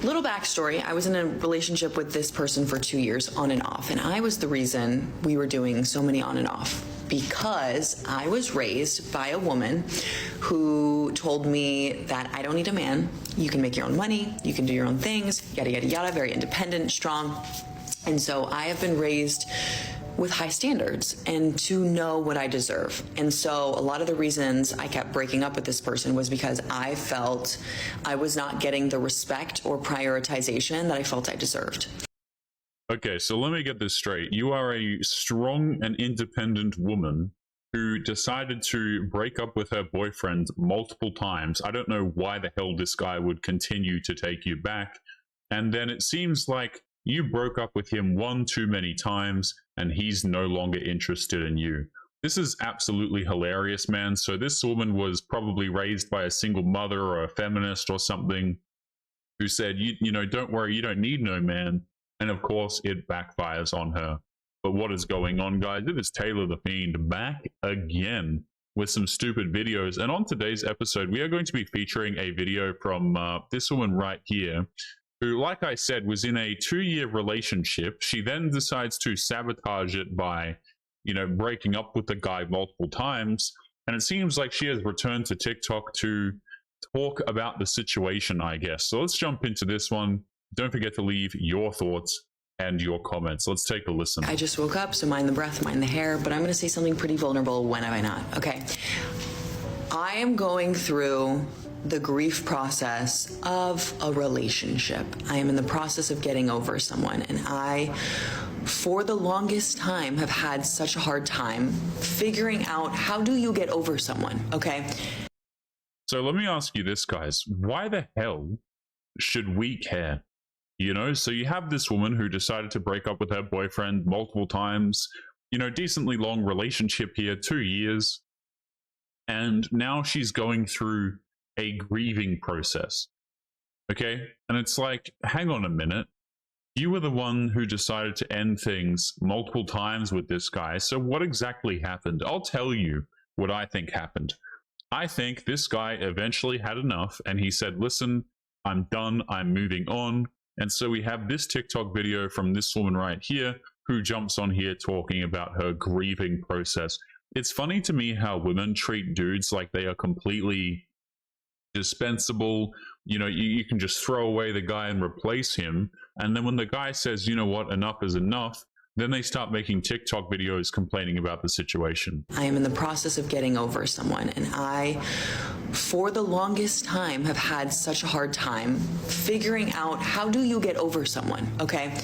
Little backstory, I was in a relationship with this person for 2 years on and off, and I was the reason we were doing so many on and off because I was raised by a woman who told me that I don't need a man, you can make your own money, you can do your own things, yada, yada, yada, very independent, strong. And so I have been raised with high standards and to know what I deserve. And so a lot of the reasons I kept breaking up with this person was because I felt I was not getting the respect or prioritization that I felt I deserved. Okay, so let me get this straight. You are a strong and independent woman who decided to break up with her boyfriend multiple times. I don't know why the hell this guy would continue to take you back. And then it seems like you broke up with him one too many times and he's no longer interested in you. This is absolutely hilarious, man. So this woman was probably raised by a single mother or a feminist or something who said, you know, don't worry, you don't need no man. And of course, it backfires on her. But what is going on, guys? It is Taylor the Fiend back again with some stupid videos. And on today's episode, we are going to be featuring a video from this woman right here, who, like I said, was in a 2-year relationship. She then decides to sabotage it by, you know, breaking up with the guy multiple times. And it seems like she has returned to TikTok to talk about the situation, I guess. So let's jump into this one. Don't forget to leave your thoughts and your comments. Let's take a listen. I just woke up, so mind the breath, mind the hair, but I'm going to say something pretty vulnerable. When have I not? Okay. I am going through the grief process of a relationship. I am in the process of getting over someone, and I, for the longest time, have had such a hard time figuring out how do you get over someone, okay? So let me ask you this, guys. Why the hell should we care? You know, so you have this woman who decided to break up with her boyfriend multiple times, you know, decently long relationship here, 2 years. And now she's going through a grieving process. Okay. And it's like, hang on a minute. You were the one who decided to end things multiple times with this guy. So what exactly happened? I'll tell you what I think happened. I think this guy eventually had enough and he said, listen, I'm done. I'm moving on. And so we have this TikTok video from this woman right here who jumps on here talking about her grieving process. It's funny to me how women treat dudes like they are completely dispensable. You know, you can just throw away the guy and replace him. And then when the guy says, you know what, enough is enough, then they start making TikTok videos complaining about the situation. I am in the process of getting over someone, and I, for the longest time, have had such a hard time figuring out how do you get over someone, okay?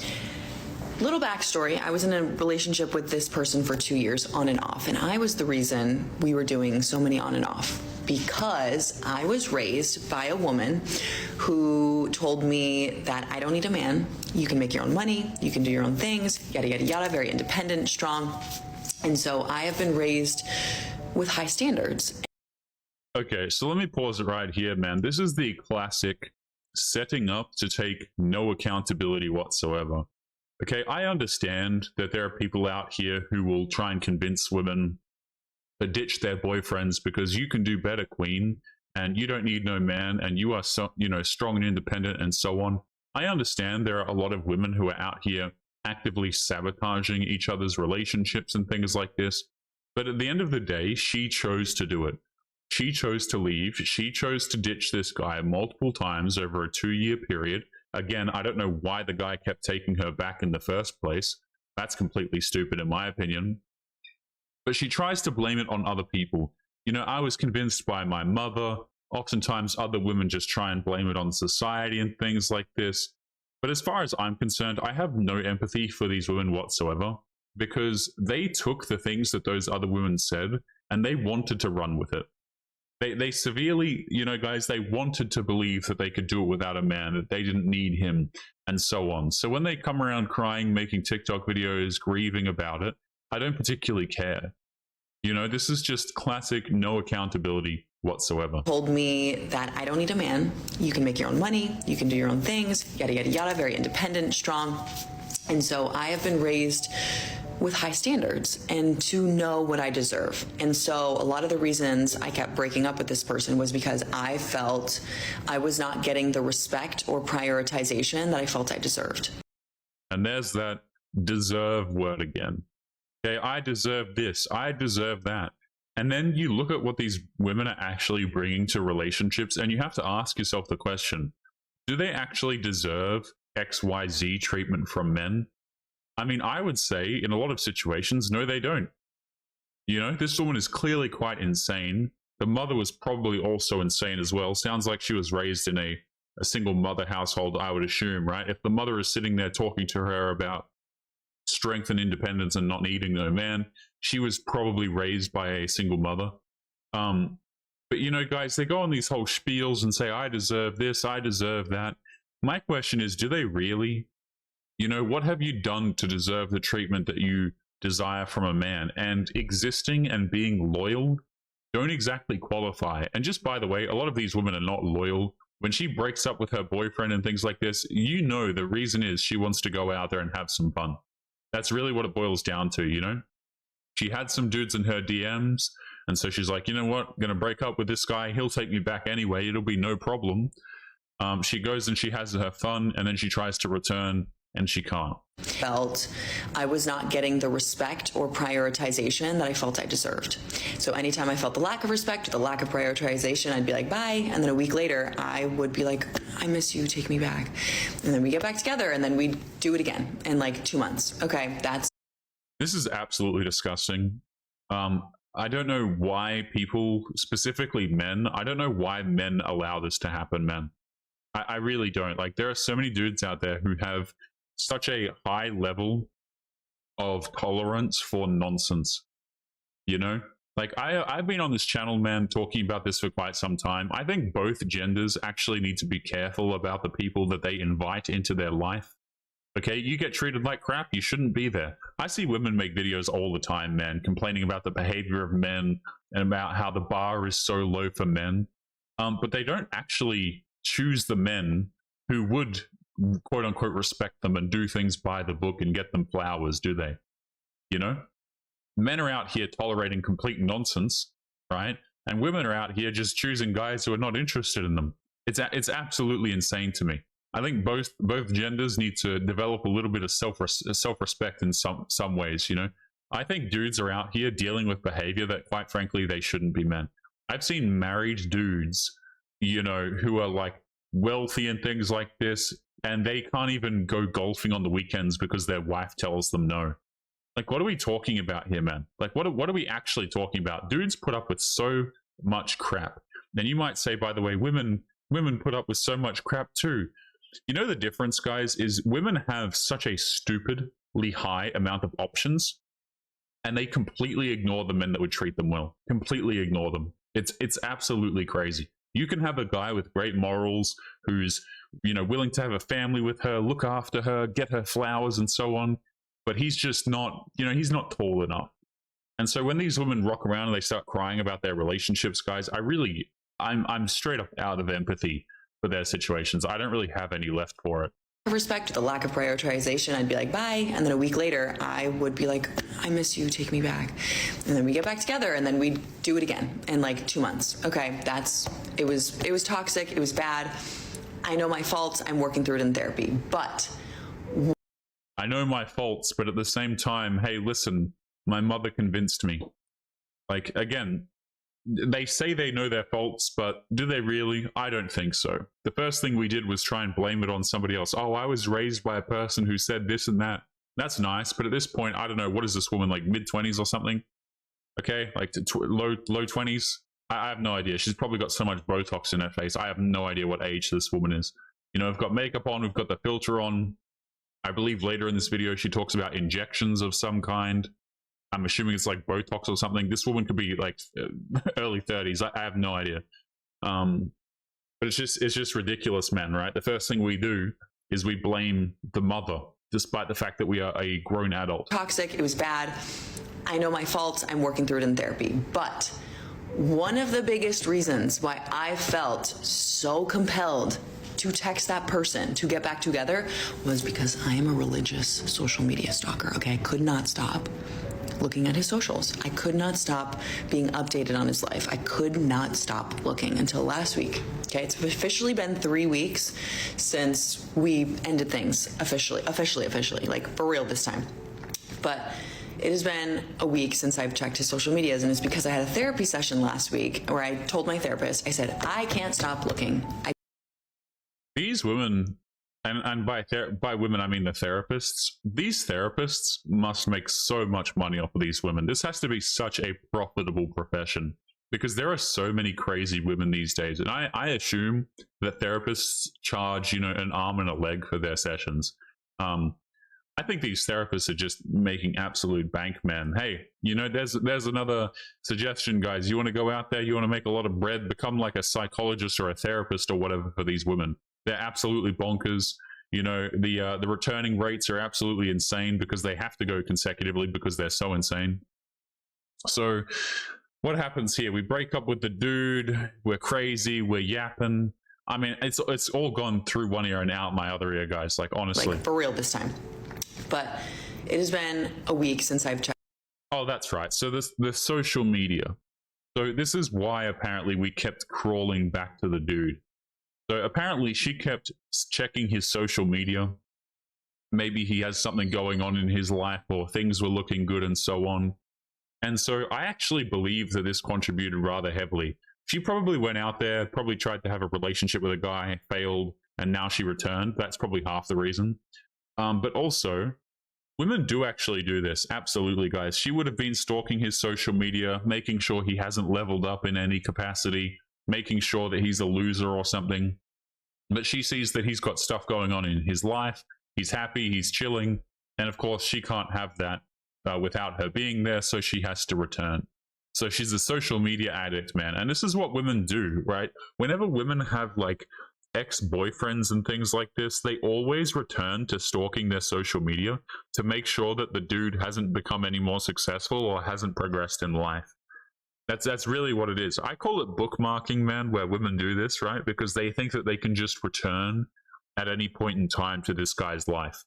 Little backstory, I was in a relationship with this person for 2 years on and off, and I was the reason we were doing so many on and off because I was raised by a woman who told me that I don't need a man, you can make your own money, you can do your own things, yada, yada, yada, very independent, strong. And so I have been raised with high standards. Okay, so let me pause it right here, man. This is the classic setting up to take no accountability whatsoever. Okay, I understand that there are people out here who will try and convince women to ditch their boyfriends because you can do better, queen, and you don't need no man, and you are so, you know, strong and independent and so on. I understand there are a lot of women who are out here actively sabotaging each other's relationships and things like this. But at the end of the day, she chose to do it. She chose to leave. She chose to ditch this guy multiple times over a 2-year period. Again, I don't know why the guy kept taking her back in the first place. That's completely stupid in my opinion. But she tries to blame it on other people. You know, I was convinced by my mother. Oftentimes other women just try and blame it on society and things like this. But as far as I'm concerned, I have no empathy for these women whatsoever because they took the things that those other women said and they wanted to run with it. They severely, you know, guys, they wanted to believe that they could do it without a man, that they didn't need him, and so on. So when they come around crying, making TikTok videos, grieving about it, I don't particularly care. You know, this is just classic no accountability whatsoever. Told me that I don't need a man, you can make your own money, you can do your own things, yada, yada, yada, very independent, strong. And so I have been raised with high standards and to know what I deserve. And so a lot of the reasons I kept breaking up with this person was because I felt I was not getting the respect or prioritization that I felt I deserved. And there's that deserve word again. Okay, I deserve this, I deserve that. And then you look at what these women are actually bringing to relationships, and you have to ask yourself the question, do they actually deserve XYZ treatment from men? I mean, I would say in a lot of situations, no, they don't. You know, this woman is clearly quite insane. The mother was probably also insane as well. Sounds like she was raised in a single mother household, I would assume, right? If the mother is sitting there talking to her about strength and independence and not needing no man, she was probably raised by a single mother. But you know, guys, they go on these whole spiels and say, I deserve this, I deserve that. My question is, do they really? You know, what have you done to deserve the treatment that you desire from a man? And existing and being loyal don't exactly qualify. And just by the way, a lot of these women are not loyal. When she breaks up with her boyfriend and things like this, you know the reason is she wants to go out there and have some fun. That's really what it boils down to, you know? She had some dudes in her DMs, and so she's like, you know what, I'm going to break up with this guy. He'll take me back anyway. It'll be no problem. She goes and she has her fun, and then she tries to return, and she can't. Felt I was not getting the respect or prioritization that I felt I deserved. So anytime I felt the lack of respect, the lack of prioritization, I'd be like, bye. And then a week later, I would be like, I miss you, take me back. And then we get back together, and then we'd do it again in like 2 months. Okay, This is absolutely disgusting. I don't know why people, specifically men, I don't know why men allow this to happen, man. I really don't. Like, there are so many dudes out there who have such a high level of tolerance for nonsense, you know? Like, I've been on this channel, man, talking about this for quite some time. I think both genders actually need to be careful about the people that they invite into their life. Okay, you get treated like crap, you shouldn't be there. I see women make videos all the time, man, complaining about the behavior of men and about how the bar is so low for men. But they don't actually choose the men who would, quote unquote, respect them and do things by the book and get them flowers, do they? You know? Men are out here tolerating complete nonsense, right? And women are out here just choosing guys who are not interested in them. It's absolutely insane to me. I think both genders need to develop a little bit of self-respect in some ways, you know? I think dudes are out here dealing with behavior that, quite frankly, they shouldn't be men. I've seen married dudes, you know, who are like wealthy and things like this, and they can't even go golfing on the weekends because their wife tells them no. Like, what are we talking about here, man? Like, what are we actually talking about? Dudes put up with so much crap. Then you might say, by the way, women put up with so much crap too. You know, the difference, guys, is women have such a stupidly high amount of options, and they completely ignore the men that would treat them well. Completely ignore them. It's absolutely crazy. You can have a guy with great morals who's, you know, willing to have a family with her, look after her, get her flowers and so on, but he's just not, you know, he's not tall enough. And so when these women rock around and they start crying about their relationships, guys, I'm straight up out of empathy for their situations. I don't really have any left for it. respect, the lack of prioritization, I'd be like, bye. And then a week later, I would be like, I miss you, take me back. And then we get back together, and then we'd do it again in like 2 months. Okay, it was toxic, it was bad. I know my faults, I'm working through it in therapy, but. I know my faults, but at the same time, hey, listen, my mother convinced me. Like, again, they say they know their faults, but do they really? I don't think so. The first thing we did was try and blame it on somebody else. Oh, I was raised by a person who said this and that. That's nice, but at this point, I don't know, what is this woman, like mid-20s or something? Okay, like low 20s? I have no idea. She's probably got so much Botox in her face. I have no idea what age this woman is. You know, we've got makeup on, we've got the filter on. I believe later in this video, she talks about injections of some kind. I'm assuming it's like Botox or something. This woman could be like early 30s. I have no idea. But it's just ridiculous, man, right? The first thing we do is we blame the mother, despite the fact that we are a grown adult. Toxic, it was bad. I know my faults, I'm working through it in therapy. But one of the biggest reasons why I felt so compelled to text that person to get back together was because I am a religious social media stalker, okay? I could not stop looking at his socials. I could not stop being updated on his life. I could not stop looking until last week. Okay, it's officially been 3 weeks since we ended things officially, like for real this time. But it has been a week since I've checked his social medias, and it's because I had a therapy session last week where I told my therapist, I said, I can't stop looking. These women, and by women I mean the therapists, these therapists must make so much money off of these women. This has to be such a profitable profession because there are so many crazy women these days. And I assume that therapists charge, you know, an arm and a leg for their sessions. I think these therapists are just making absolute bank, man. Hey, you know, there's another suggestion, guys. You want to go out there, you want to make a lot of bread, become like a psychologist or a therapist or whatever for these women. They're absolutely bonkers. You know, the returning rates are absolutely insane because they have to go consecutively because they're so insane. So what happens here? We break up with the dude. We're crazy. We're yapping. I mean, it's all gone through one ear and out my other ear, guys. Like, honestly. Like, for real this time. But it has been a week since I've checked. Oh, that's right. So the social media. So this is why apparently we kept crawling back to the dude. So apparently she kept checking his social media. Maybe he has something going on in his life or things were looking good and so on. And so I actually believe that this contributed rather heavily. She probably went out there, probably tried to have a relationship with a guy, failed, and now she returned. That's probably half the reason. But also, women do actually do this. Absolutely, guys. She would have been stalking his social media, making sure he hasn't leveled up in any capacity, making sure that he's a loser or something. But she sees that he's got stuff going on in his life. He's happy, he's chilling. And of course, she can't have that without her being there, so she has to return. So she's a social media addict, man. And this is what women do, right? Whenever women have like ex-boyfriends and things like this, they always return to stalking their social media to make sure that the dude hasn't become any more successful or hasn't progressed in life. That's really what it is. I call it bookmarking, man, where women do this, right? Because they think that they can just return at any point in time to this guy's life.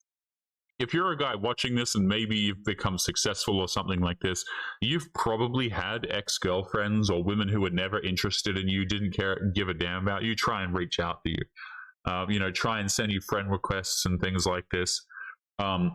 If you're a guy watching this and maybe you've become successful or something like this, you've probably had ex-girlfriends or women who were never interested in you, didn't care, give a damn about you, try and reach out to you. You know, try and send you friend requests and things like this. And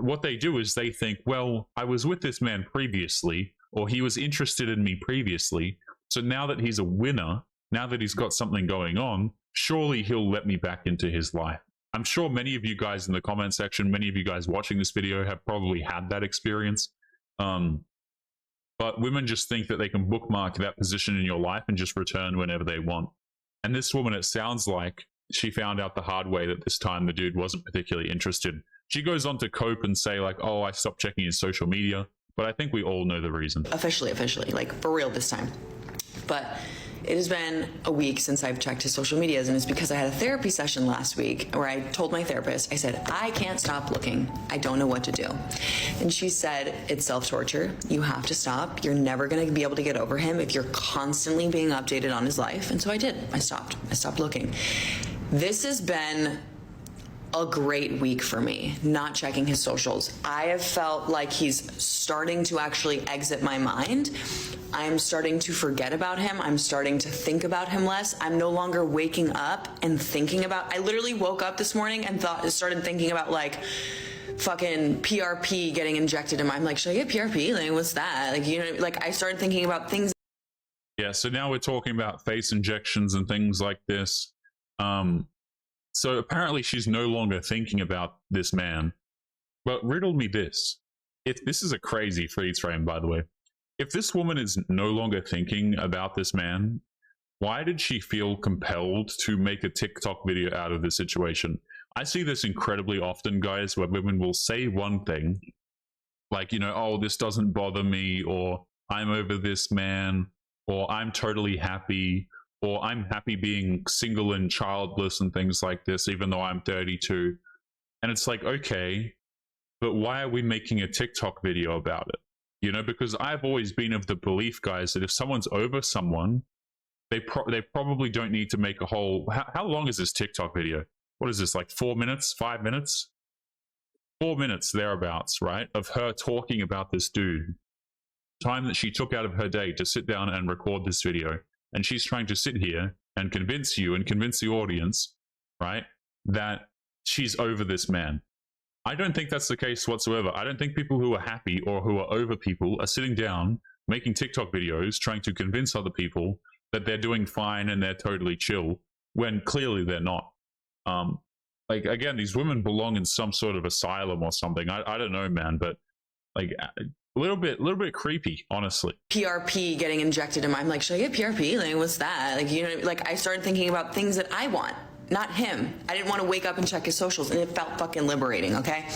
what they do is they think, well, I was with this man previously, or he was interested in me previously, so now that he's a winner, now that he's got something going on, surely he'll let me back into his life. I'm sure many of you guys in the comment section, many of you guys watching this video have probably had that experience. But women just think that they can bookmark that position in your life and just return whenever they want. And this woman, it sounds like she found out the hard way that this time the dude wasn't particularly interested. She goes on to cope and say like, oh, I stopped checking his social media. But I think we all know the reason. Officially, like for real this time. But it has been a week since I've checked his social medias, and it's because I had a therapy session last week where I told my therapist, I said, I can't stop looking. I don't know what to do. And she said, it's self-torture. You have to stop. You're never going to be able to get over him if you're constantly being updated on his life. And so I did. I stopped looking. This has been a great week for me, not checking his socials. I have felt like he's starting to actually exit my mind. I'm starting to forget about him. I'm starting to think about him less. I'm no longer waking up and thinking about, I literally woke up this morning and started thinking about like fucking PRP getting injected in my, I'm like, should I get PRP? Like, what's that? Like, you know, like I started thinking about things. Yeah. So now we're talking about face injections and things like this. So apparently she's no longer thinking about this man. But riddle me this. If this is a crazy freeze frame, by the way. If this woman is no longer thinking about this man, why did she feel compelled to make a TikTok video out of this situation? I see this incredibly often, guys, where women will say one thing, like, you know, oh, this doesn't bother me, or I'm over this man, or I'm totally happy, or I'm happy being single and childless and things like this, even though I'm 32. And it's like, okay, but why are we making a TikTok video about it? You know, because I've always been of the belief, guys, that if someone's over someone, they probably don't need to make a whole. How long is this TikTok video? What is this, like 4 minutes, 5 minutes? 4 minutes thereabouts, right? Of her talking about this dude. Time that she took out of her day to sit down and record this video. And she's trying to sit here and convince you and convince the audience, right, that she's over this man. I don't think that's the case whatsoever. I don't think people who are happy or who are over people are sitting down, making TikTok videos, trying to convince other people that they're doing fine and they're totally chill, when clearly they're not. Like, again, these women belong in some sort of asylum or something. I don't know, man, but like a little bit creepy, honestly. PRP getting injected in my, I'm like, should I get PRP? Like, what's that? Like, you know, like I started thinking about things that I want, not him. I didn't want to wake up and check his socials, and it felt fucking liberating, okay?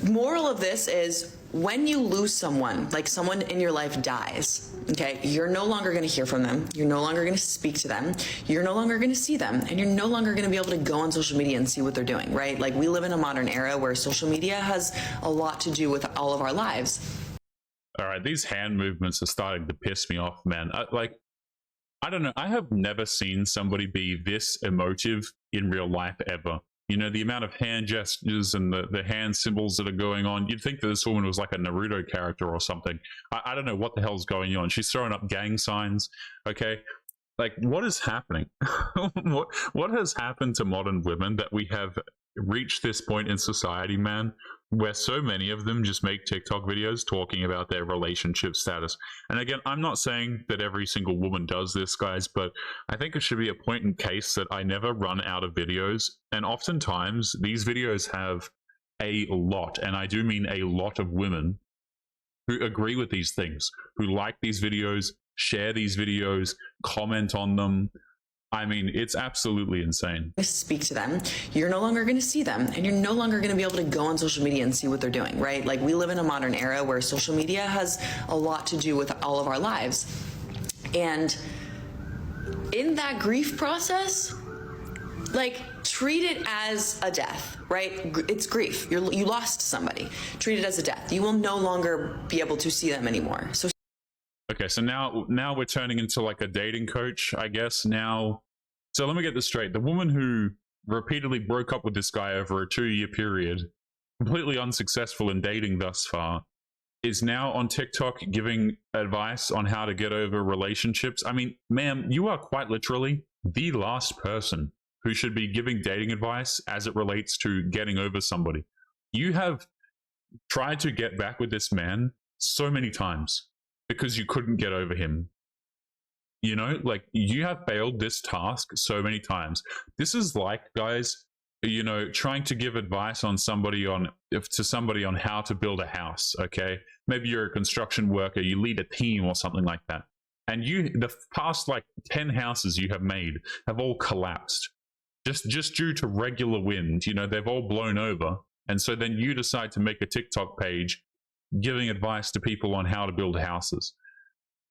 Moral of this is, when you lose someone, like someone in your life dies, okay, you're no longer going to hear from them. You're no longer going to speak to them. You're no longer going to see them. And you're no longer going to be able to go on social media and see what they're doing, right? Like, we live in a modern era where social media has a lot to do with all of our lives. All right, these hand movements are starting to piss me off, man. I don't know. I have never seen somebody be this emotive in real life ever. You know, the amount of hand gestures and the hand symbols that are going on. You'd think that this woman was like a Naruto character or something. I don't know what the hell's going on. She's throwing up gang signs. Okay. Like, what is happening? what has happened to modern women that we have reached this point in society, man, where so many of them just make TikTok videos talking about their relationship status? And again, I'm not saying that every single woman does this, guys, but I think it should be a point in case that I never run out of videos. And oftentimes these videos have a lot, and I do mean a lot, of women who agree with these things, who like these videos, share these videos, comment on them. I mean, it's absolutely insane. Speak to them. You're no longer going to see them, and you're no longer going to be able to go on social media and see what they're doing, right? Like, we live in a modern era where social media has a lot to do with all of our lives. And in that grief process, like, treat it as a death, right? It's grief. You lost somebody. Treat it as a death. You will no longer be able to see them anymore. So okay, so now we're turning into like a dating coach, I guess. Now, so let me get this straight. The woman who repeatedly broke up with this guy over a 2-year period, completely unsuccessful in dating thus far, is now on TikTok giving advice on how to get over relationships. I mean, ma'am, you are quite literally the last person who should be giving dating advice as it relates to getting over somebody. You have tried to get back with this man so many times because you couldn't get over him. You know, like, you have failed this task so many times. This is like, guys, you know, trying to give advice on somebody on how to build a house. Okay, maybe you're a construction worker, you lead a team or something like that, and the past like 10 houses you have made have all collapsed just due to regular wind. You know, they've all blown over, and so then you decide to make a TikTok page giving advice to people on how to build houses.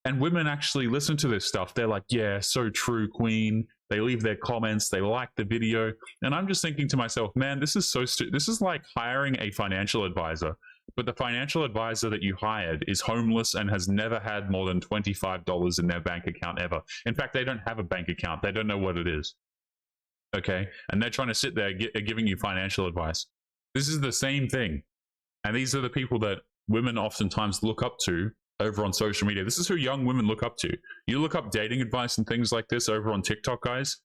And women actually listen to this stuff. They're like, yeah, so true, queen. They leave their comments. They like the video. And I'm just thinking to myself, man, this is so this is like hiring a financial advisor. But the financial advisor that you hired is homeless and has never had more than $25 in their bank account ever. In fact, they don't have a bank account. They don't know what it is. Okay? And they're trying to sit there giving you financial advice. This is the same thing. And these are the people that women oftentimes look up to over on social media. This is who young women look up to. You look up dating advice and things like this over on TikTok, guys,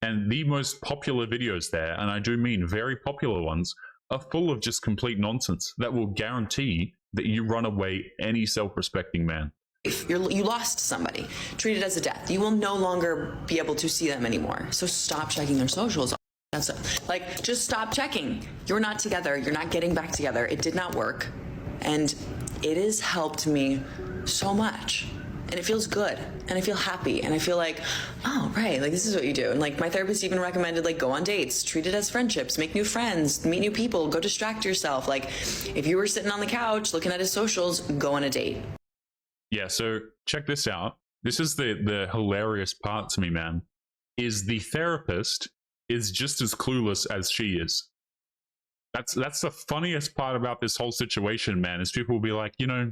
and the most popular videos there, and I do mean very popular ones, are full of just complete nonsense that will guarantee that you run away any self-respecting man. you lost somebody. Treat it as a death. You will no longer be able to see them anymore. So stop checking their socials. That's it. Like, just stop checking. You're not together. You're not getting back together. It did not work. And it has helped me so much. And it feels good. And I feel happy. And I feel like, oh, right, like, this is what you do. And like, my therapist even recommended, like, go on dates, treat it as friendships, make new friends, meet new people, go distract yourself. Like, if you were sitting on the couch looking at his socials, go on a date. Yeah, so check this out. This is the hilarious part to me, man, is the therapist is just as clueless as she is. That's the funniest part about this whole situation, man, is people will be like, you know,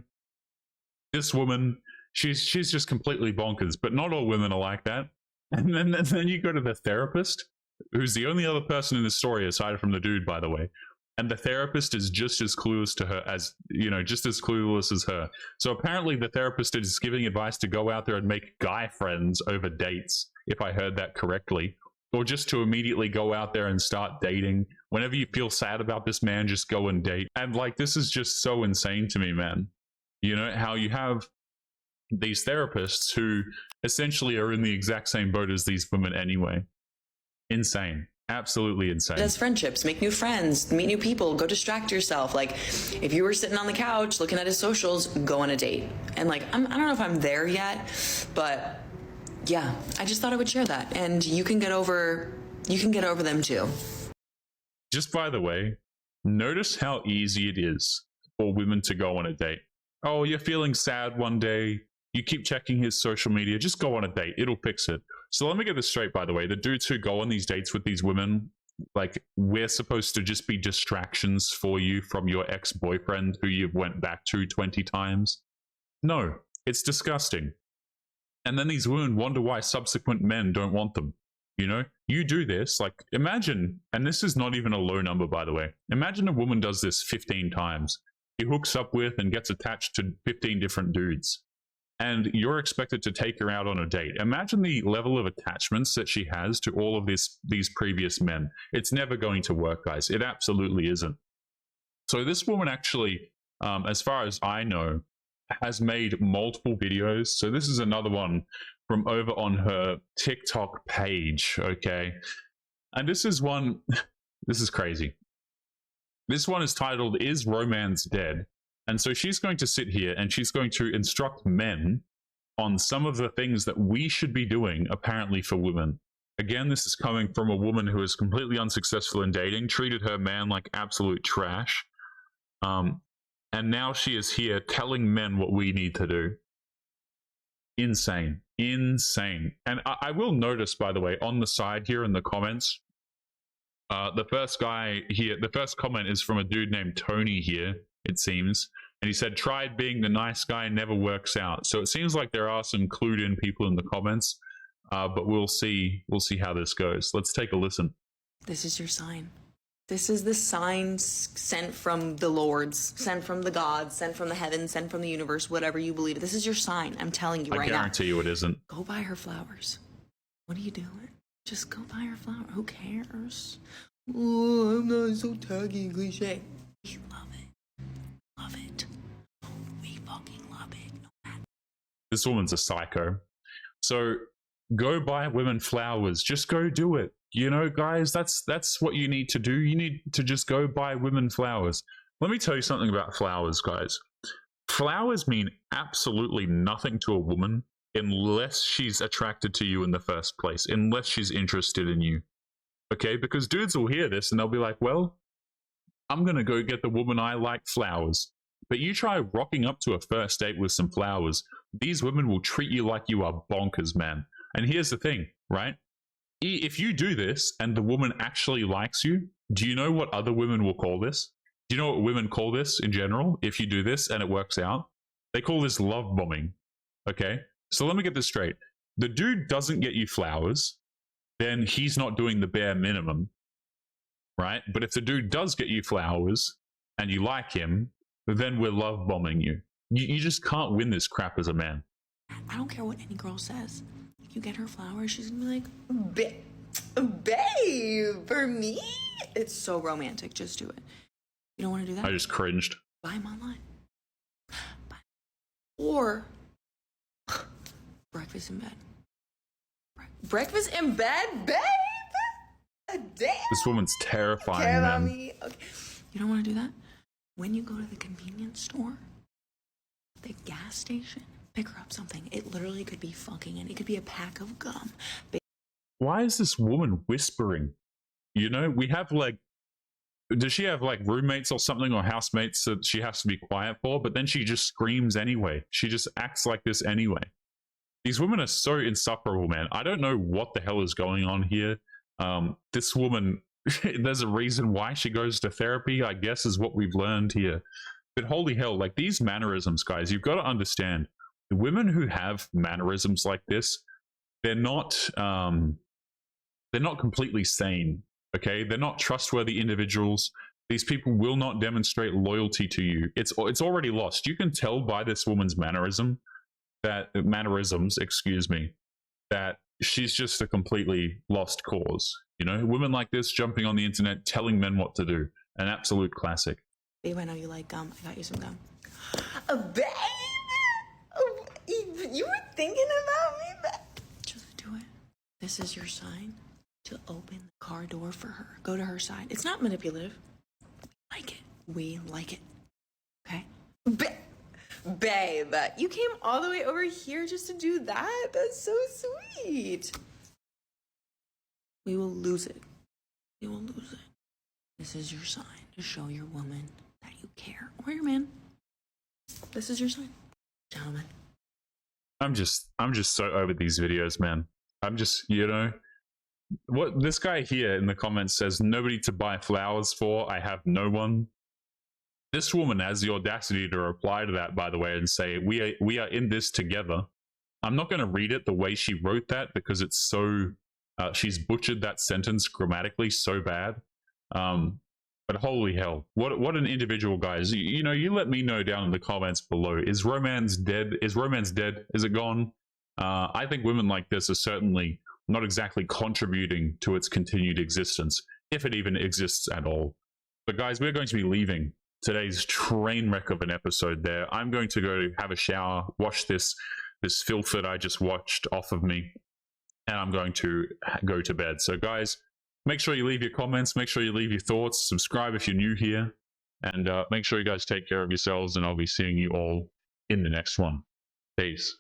this woman she's just completely bonkers. But not all women are like that. And then you go to the therapist, who's the only other person in the story aside from the dude, by the way. And the therapist is just as clueless to her as, just as clueless as her. So apparently the therapist is giving advice to go out there and make guy friends over dates, if I heard that correctly. Or just to immediately go out there and start dating. Whenever you feel sad about this man, just go and date. And like, this is just so insane to me, man. How you have these therapists who essentially are in the exact same boat as these women anyway. Insane. Absolutely insane. As friendships, make new friends, meet new people, go distract yourself. Like, if you were sitting on the couch looking at his socials, go on a date. And like, I don't know if I'm there yet, but yeah, I just thought I would share that. And you can get over them too. Just by the way, notice how easy it is for women to go on a date. Oh, you're feeling sad one day. You keep checking his social media. Just go on a date. It'll fix it. So let me get this straight, by the way. The dudes who go on these dates with these women, like, we're supposed to just be distractions for you from your ex-boyfriend who you've went back to 20 times? No, it's disgusting. And then these women wonder why subsequent men don't want them. You do this, like, imagine, and this is not even a low number, by the way. Imagine a woman does this 15 times. He hooks up with and gets attached to 15 different dudes. And you're expected to take her out on a date. Imagine the level of attachments that she has to all of these previous men. It's never going to work, guys. It absolutely isn't. So this woman actually, as far as I know, has made multiple videos. So this is another one from over on her TikTok page, okay? And this is one, this is crazy. This one is titled, Is Romance Dead? And so she's going to sit here and she's going to instruct men on some of the things that we should be doing, apparently, for women. Again, this is coming from a woman who is completely unsuccessful in dating, treated her man like absolute trash. And now she is here telling men what we need to do. Insane. Insane. And I will notice, by the way, on the side here in the comments, the first guy here, the first comment is from a dude named Tony here, it seems. And he said, tried being the nice guy, never works out. So it seems like there are some clued in people in the comments, but we'll see how this goes. Let's take a listen. This is your sign. This is the sign sent from the lords, sent from the gods, sent from the heavens, sent from the universe, whatever you believe. This is your sign. I'm telling you right now. I guarantee you it isn't. Go buy her flowers. What are you doing? Just go buy her flowers. Who cares? Oh, I'm not so tacky and cliche. We love it. Love it. We fucking love it. This woman's a psycho. So go buy women flowers. Just go do it. Guys, that's what you need to do. You need to just go buy women flowers. Let me tell you something about flowers, guys. Flowers mean absolutely nothing to a woman unless she's attracted to you in the first place, unless she's interested in you. Okay? Because dudes will hear this and they'll be like, well, I'm going to go get the woman I like flowers. But you try rocking up to a first date with some flowers, these women will treat you like you are bonkers, man. And here's the thing, right? If you do this and the woman actually likes you, do you know what other women will call this? Do you know what women call this in general? If you do this and it works out, they call this love bombing. Okay? So let me get this straight. The dude doesn't get you flowers, then he's not doing the bare minimum, right? But if the dude does get you flowers and you like him, then we're love bombing you. You just can't win this crap as a man. I don't care what any girl says. If you get her flowers, she's gonna be like, babe, for me? It's so romantic. Just do it. You don't want to do that? I just cringed. Buy them online. Buy. Or breakfast in bed. Breakfast in bed, babe? Damn. This woman's terrifying, Care about man. me? Okay. You don't want to do that? When you go to the convenience store, the gas station, pick her up something. It literally could be fucking, and it could be a pack of gum. Why is this woman whispering? We have does she have roommates or something, or housemates that she has to be quiet for? But then she just screams anyway. She just acts like this anyway. These women are so insufferable, man. I don't know what the hell is going on here. This woman, there's a reason why she goes to therapy, I guess, is what we've learned here. But holy hell, these mannerisms, guys, you've got to understand. women who have mannerisms like this, they're not completely sane. Okay, they're not trustworthy individuals. These people will not demonstrate loyalty to you. It's already lost. You can tell by this woman's mannerisms, excuse me, that she's just a completely lost cause. You know, women like this jumping on the internet telling men what to do. An absolute classic. Babe, I know you like gum. I got you some gum. Babe! Oh, you were thinking about me, but just do it. This is your sign to open the car door for her. Go to her side. It's not manipulative. We like it. We like it. Okay? Babe, you came all the way over here just to do that? That's so sweet. We will lose it. We will lose it. This is your sign to show your woman that you care. Or your man. This is your sign. Gentlemen. I'm just so over these videos, man. I'm just, you know, what this guy here in the comments says, nobody to buy flowers for. I have no one. This woman has the audacity to reply to that, by the way, and say, we are in this together. I'm not going to read it the way she wrote that because it's so, she's butchered that sentence grammatically so bad. But holy hell, what an individual, guys. You know, you let me know down in the comments below. Is romance dead? Is romance dead? Is it gone? I think women like this are certainly not exactly contributing to its continued existence, if it even exists at all. But guys, we're going to be leaving today's train wreck of an episode there. I'm going to go have a shower, wash this filth that I just watched off of me, and I'm going to go to bed. So guys, make sure you leave your comments, make sure you leave your thoughts, subscribe if you're new here, and make sure you guys take care of yourselves, and I'll be seeing you all in the next one. Peace.